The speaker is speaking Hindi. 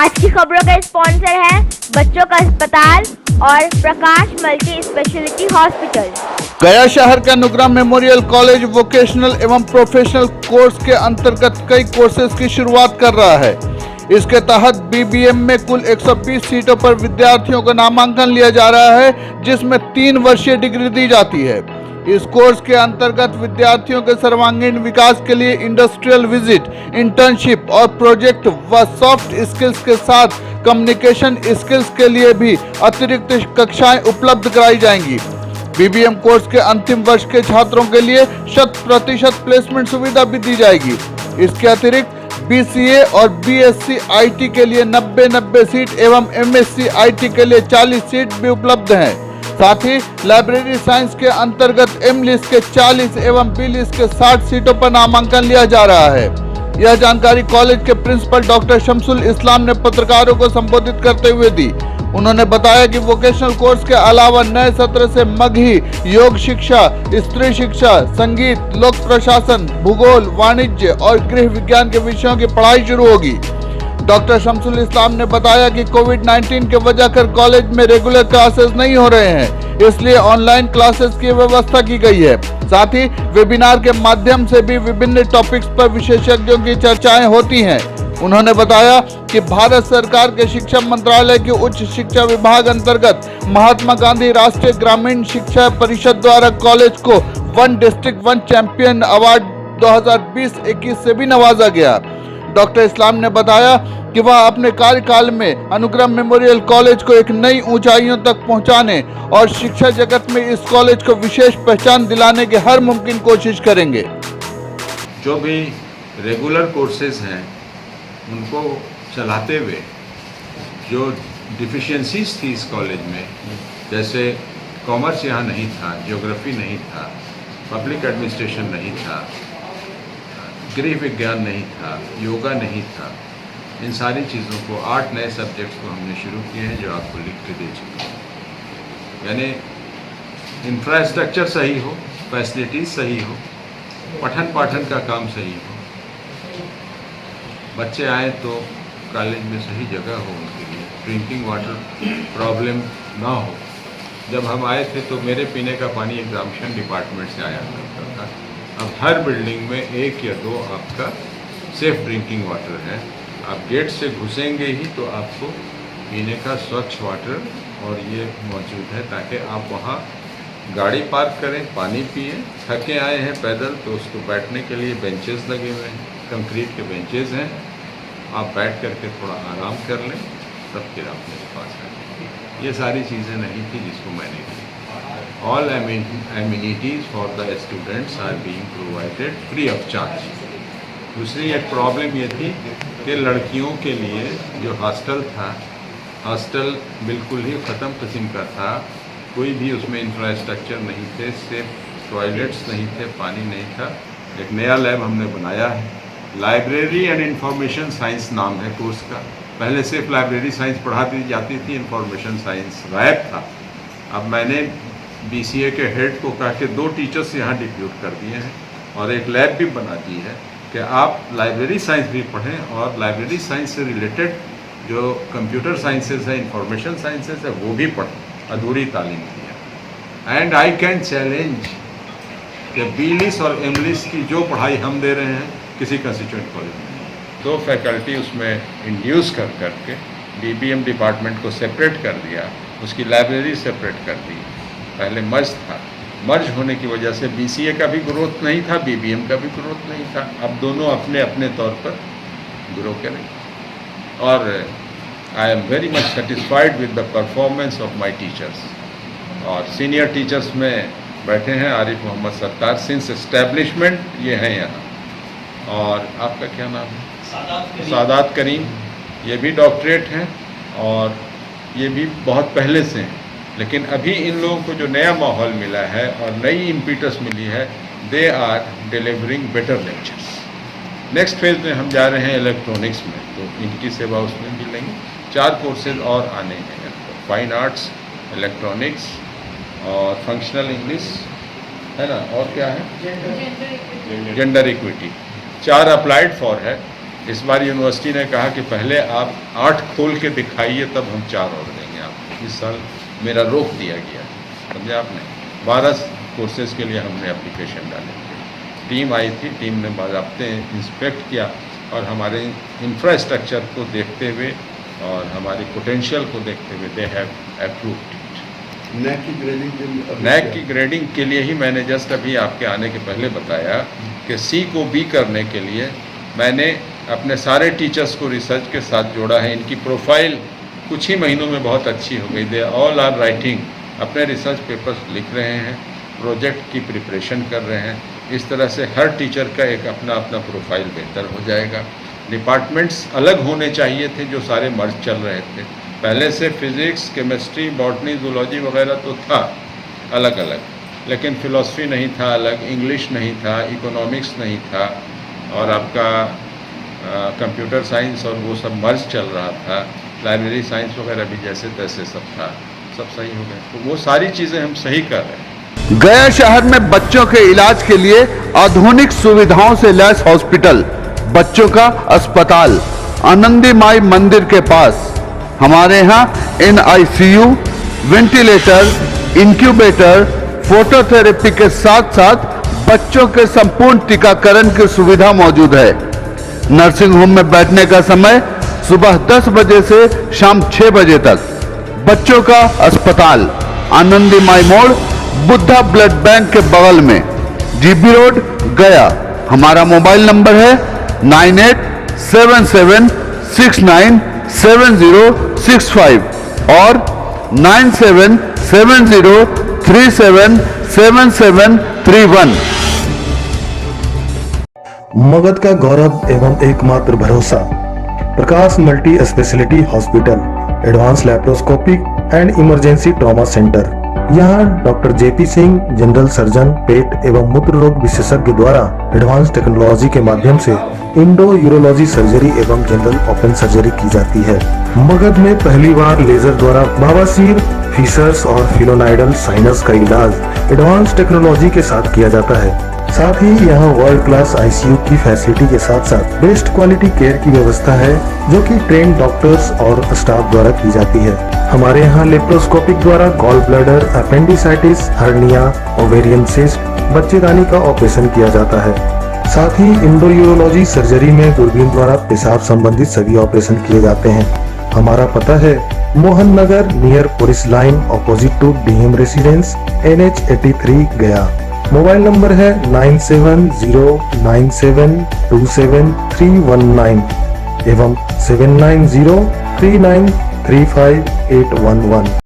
आज की खबरों का स्पॉन्सर है बच्चों का अस्पताल और प्रकाश मल्टी स्पेशलिटी हॉस्पिटल। गया शहर का नुगरा मेमोरियल कॉलेज वोकेशनल एवं प्रोफेशनल कोर्स के अंतर्गत कई कोर्सेज की शुरुआत कर रहा है। इसके तहत बीबीएम में कुल 120 सीटों पर विद्यार्थियों का नामांकन लिया जा रहा है, जिसमें 3 वर्षीय डिग्री दी जाती है। इस कोर्स के अंतर्गत विद्यार्थियों के सर्वांगीण विकास के लिए इंडस्ट्रियल विजिट, इंटर्नशिप और प्रोजेक्ट व सॉफ्ट स्किल्स के साथ कम्युनिकेशन स्किल्स के लिए भी अतिरिक्त कक्षाएं उपलब्ध कराई जाएंगी। बीबीएम कोर्स के अंतिम वर्ष के छात्रों के लिए 100% प्लेसमेंट सुविधा भी दी जाएगी। इसके अतिरिक्त बीसीए और बीएससी आईटी के लिए 90 सीट एवं एमएससी आईटी के लिए 40 सीट भी उपलब्ध हैं। साथ ही लाइब्रेरी साइंस के अंतर्गत एम लिस्ट के 40 एवं बी लिस्ट के 60 सीटों पर नामांकन लिया जा रहा है। यह जानकारी कॉलेज के प्रिंसिपल डॉक्टर शमसुल इस्लाम ने पत्रकारों को संबोधित करते हुए दी। उन्होंने बताया कि वोकेशनल कोर्स के अलावा नए सत्र से मगही, योग शिक्षा, स्त्री शिक्षा, संगीत, लोक प्रशासन, भूगोल, वाणिज्य और गृह विज्ञान के विषयों की पढ़ाई शुरू होगी। डॉक्टर शमसुल इस्लाम ने बताया कि कोविड-19 के वजह कर कॉलेज में रेगुलर क्लासेस नहीं हो रहे हैं, इसलिए ऑनलाइन क्लासेस की व्यवस्था की गई है। साथ ही वेबिनार के माध्यम से भी विभिन्न टॉपिक्स पर विशेषज्ञों की चर्चाएं होती हैं। उन्होंने बताया कि भारत सरकार के शिक्षा मंत्रालय के उच्च शिक्षा विभाग अंतर्गत महात्मा गांधी राष्ट्रीय ग्रामीण शिक्षा परिषद द्वारा कॉलेज को one district one champion award 2020-21 से भी नवाजा गया। डॉक्टर इस्लाम ने बताया कि वह अपने कार्यकाल में अनुग्रह मेमोरियल कॉलेज को एक नई ऊंचाइयों तक पहुंचाने और शिक्षा जगत में इस कॉलेज को विशेष पहचान दिलाने की हर मुमकिन कोशिश करेंगे। जो भी रेगुलर कोर्सेज हैं उनको चलाते हुए जो डिफिशियंसीज थी इस कॉलेज में, जैसे कॉमर्स यहाँ नहीं था, ज्योग्राफी नहीं था, पब्लिक एडमिनिस्ट्रेशन नहीं था, गृह विज्ञान नहीं था, योगा नहीं था, इन सारी चीज़ों को 8 नए सब्जेक्ट्स को हमने शुरू किए हैं जो आपको लिख के दे चुके हैं। यानी इंफ्रास्ट्रक्चर सही हो, फैसिलिटीज़ सही हो, पठन पाठन का काम सही हो, बच्चे आए तो कॉलेज में सही जगह हो उनके लिए, ड्रिंकिंग वाटर प्रॉब्लम ना हो। जब हम आए थे तो मेरे पीने का पानी एग्जामिनेशन डिपार्टमेंट से आया करता था। अब हर बिल्डिंग में 1 या 2 आपका सेफ ड्रिंकिंग वाटर है। आप गेट से घुसेंगे ही तो आपको पीने का स्वच्छ वाटर और ये मौजूद है, ताकि आप वहाँ गाड़ी पार्क करें, पानी पिए। थके आए हैं पैदल तो उसको बैठने के लिए बेंचेस लगे हुए हैं, कंक्रीट के बेंचेस हैं, आप बैठ करके थोड़ा आराम कर लें, तब फिर आप मेरे पास आए। ये सारी चीज़ें नहीं थी जिसको मैंने की। All amenities for the students are being provided free of charge. दूसरी एक प्रॉब्लम ये थी कि लड़कियों के लिए जो हॉस्टल था, हॉस्टल बिल्कुल ही ख़त्म किस्म का था, कोई भी उसमें इंफ्रास्ट्रक्चर नहीं थे, सिर्फ टॉयलेट्स नहीं थे, पानी नहीं था। एक नया लैब हमने बनाया है, लाइब्रेरी एंड इंफॉर्मेशन साइंस नाम है कोर्स का। पहले सिर्फ लाइब्रेरी साइंस पढ़ा दी जाती थी, इंफॉर्मेशन साइंस गायब था। अब मैंने बीसीए के हेड को कहा कि 2 टीचर्स यहाँ डिप्यूट कर दिए हैं और एक लैब भी बना दी है कि आप लाइब्रेरी साइंस भी पढ़ें और लाइब्रेरी साइंस से रिलेटेड जो कंप्यूटर साइंसेज है, इंफॉर्मेशन साइंसेज है, वो भी पढ़ें। अधूरी तालीम दिया। एंड आई कैन चैलेंज कि बीलिस और एमलिस की जो पढ़ाई हम दे रहे हैं किसी कंस्टिट्यूएंट कॉलेज में 2 फैकल्टी उसमें इंड्यूस कर करके बीबीएम डिपार्टमेंट को सेपरेट कर दिया, उसकी लाइब्रेरी सेपरेट कर दी। पहले मर्ज था, मर्ज होने की वजह से बीसीए का भी ग्रोथ नहीं था, बीबीएम का भी ग्रोथ नहीं था। अब दोनों अपने अपने तौर पर ग्रो करें और I am very much satisfied with the performance of my teachers. और सीनियर टीचर्स में बैठे हैं आरिफ मोहम्मद सत्तार, सिंस एस्टेब्लिशमेंट ये हैं यहाँ। और आपका क्या नाम है? सादात करीम, ये भी डॉक्टरेट हैं और ये भी बहुत पहले से हैं। लेकिन अभी इन लोगों को जो नया माहौल मिला है और नई इम्पीटस मिली है, they are delivering better lectures. Next phase में हम जा रहे हैं इलेक्ट्रॉनिक्स में, तो इनकी सेवा उसमें भी लेंगे। 4 कोर्सेज और आने हैं, फाइन आर्ट्स, इलेक्ट्रॉनिक्स और फंक्शनल इंग्लिश है ना, और क्या है, जेंडर इक्विटी। 4 अप्लाइड फॉर है, इस बार यूनिवर्सिटी ने कहा कि पहले आप 8 खोल के दिखाइए तब हम 4 और देंगे आपको। इस साल मेरा रोक दिया गया, समझे आपने। 12 कोर्सेज के लिए हमने एप्लीकेशन डाले थे। टीम आई थी, टीम ने बाज़ाब्ते इंस्पेक्ट किया और हमारे इंफ्रास्ट्रक्चर को देखते हुए और हमारी पोटेंशियल को देखते हुए they have approved it. NAAC की ग्रेडिंग के लिए ही मैंने जस्ट अभी आपके आने के पहले बताया कि सी को बी करने के लिए मैंने अपने सारे टीचर्स को रिसर्च के साथ जोड़ा है। इनकी प्रोफाइल कुछ ही महीनों में बहुत अच्छी हो गई। दे ऑल आर राइटिंग, अपने रिसर्च पेपर्स लिख रहे हैं, प्रोजेक्ट की प्रिपरेशन कर रहे हैं। इस तरह से हर टीचर का एक अपना अपना प्रोफाइल बेहतर हो जाएगा। डिपार्टमेंट्स अलग होने चाहिए थे जो सारे मर्ज चल रहे थे। पहले से फिज़िक्स, केमिस्ट्री, बॉटनी, जूलॉजी वगैरह तो था अलग अलग, लेकिन फ़िलासफ़ी नहीं था अलग, इंग्लिश नहीं था, इकोनॉमिक्स नहीं था, और आपका कंप्यूटर साइंस और वो सब मर्ज चल रहा था। लाइब्रेरी साइंस वगैरह भी जैसे तैसे सब था, सब सही हो गए। तो वो सारी चीज़ें हम सही कर रहे हैं। गया शहर में बच्चों के इलाज के लिए आधुनिक सुविधाओं से लैस हॉस्पिटल, बच्चों का अस्पताल आनंदी माई मंदिर के पास। हमारे यहाँ NICU, वेंटिलेटर, इंक्यूबेटर, फोटोथेरेपी के साथ साथ बच्चों के संपूर्ण टीकाकरण की सुविधा मौजूद है। नर्सिंग होम में बैठने का समय सुबह 10 बजे से शाम 6 बजे तक। बच्चों का अस्पताल आनंदी माई मोड़, बुद्धा ब्लड बैंक के बगल में, GB रोड, गया। हमारा मोबाइल नंबर है 9877697065 और 9770377731। मगध का गौरव एवं एकमात्र भरोसा Prakash multi speciality hospital, advance laparoscopic and emergency trauma centre. यहाँ doctor JP Singh, general surgeon, पेट एवं मूत्र रोग विशेषज्ञ द्वारा एडवांस टेक्नोलॉजी के माध्यम से इंडो यूरोलॉजी सर्जरी एवं जनरल ओपन सर्जरी की जाती है। मगध में पहली बार लेजर द्वारा बवासीर, फिशर्स और फिलोनाइडल साइनस का इलाज एडवांस टेक्नोलॉजी के साथ किया जाता है। साथ ही यहाँ वर्ल्ड क्लास ICU की फैसिलिटी के साथ साथ बेस्ट क्वालिटी केयर की व्यवस्था है, जो कि ट्रेन डॉक्टर्स और स्टाफ द्वारा की जाती है। हमारे यहाँ लेप्रोस्कोपिक द्वारा gall bladder, appendicitis, hernia, ovarian cyst, बच्चेदानी का ऑपरेशन किया जाता है। साथ ही इंडो यूरोलॉजी सर्जरी में दूरबीन द्वारा पेशाब संबंधित सभी ऑपरेशन किए जाते हैं। हमारा पता है Mohan Nagar, near police line, opposite to DM residence, NH 83 गया। मोबाइल नंबर है 9709727319 एवं 7903935811।